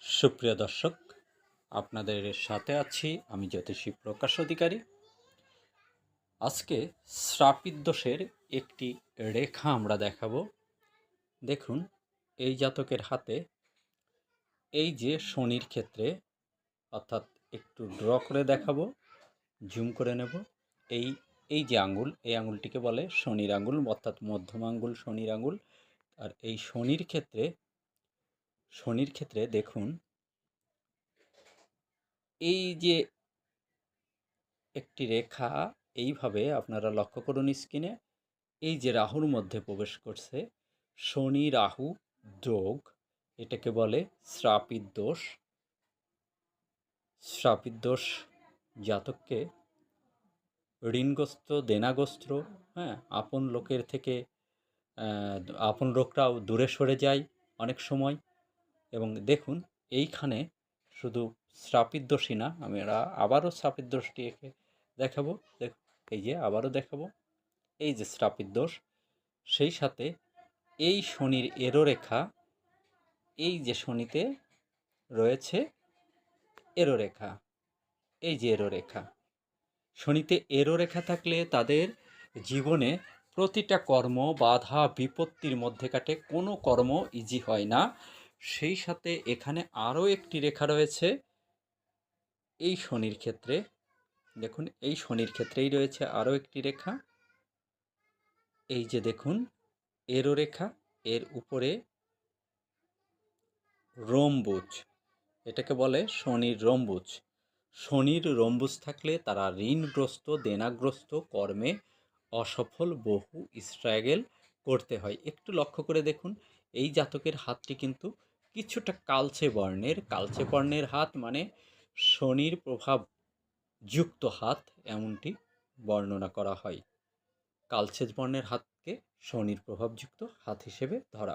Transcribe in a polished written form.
সুপ্রিয় দর্শক, আপনাদের সাথে আছি আমি জ্যোতিষী প্রকাশ অধিকারী। আজকে শ্রাপিত দোষের একটি রেখা আমরা দেখাবো। দেখুন, এই জাতকের হাতে এই যে শনির ক্ষেত্রে, অর্থাৎ একটু ড্র করে দেখাবো, জুম করে নেব। এই এই যে আঙ্গুল, এই আঙ্গুলটিকে বলে শনির আঙ্গুল, অর্থাৎ মধ্যম আঙ্গুল শনির আঙ্গুল। আর এই শনির ক্ষেত্রে দেখুন, এই যে একটি রেখা এইভাবে আপনারা লক্ষ্য করুন স্ক্রিনে, এই যে রাহুর মধ্যে প্রবেশ করছে, শনি রাহু যোগ, এটাকে বলে শ্রাপিত দোষ। শ্রাপিত দোষ জাতককে ঋণগ্রস্ত, দেনাগ্রস্ত, আপন লোকের থেকে আপন লোকরাও দূরে সরে যায় অনেক সময়। এবং দেখুন, এইখানে শুধু শ্রাপিত দোষই না, আমরা আবারও শ্রাপিত দোষটিকে দেখাবো। এই যে আবারও দেখাবো, এই যে শ্রাপিত দোষ, সেই সাথে এই শনির এরো রেখা, এই যে শনিতে রয়েছে এরো রেখা, এই যে এরো রেখা, শনিতে এরো রেখা থাকলে তাদের জীবনে প্রতিটা কর্ম বাধা বিপত্তির মধ্যে কাটে, কোনো কর্ম ইজি হয় না। সেই সাথে এখানে আরও একটি রেখা রয়েছে এই শনির ক্ষেত্রে। দেখুন, এই শনির ক্ষেত্রেই রয়েছে আরও একটি রেখা, এই যে দেখুন এরো রেখা, এর উপরে রম্বুজ, এটাকে বলে শনির রম্বুজ। শনির রম্বুজ থাকলে তারা ঋণগ্রস্ত, দেনাগ্রস্ত, কর্মে অসফল, বহু স্ট্রাগল করতে হয়। একটু লক্ষ্য করে দেখুন, এই জাতকের হাতটি কিন্তু কিছুটা কালচে বর্ণের হাত, মানে শনির প্রভাব যুক্ত হাত, এমনটি বর্ণনা করা হয়। কালচে বর্ণের হাতকে শনির প্রভাবযুক্ত হাত হিসেবে ধরা হয়।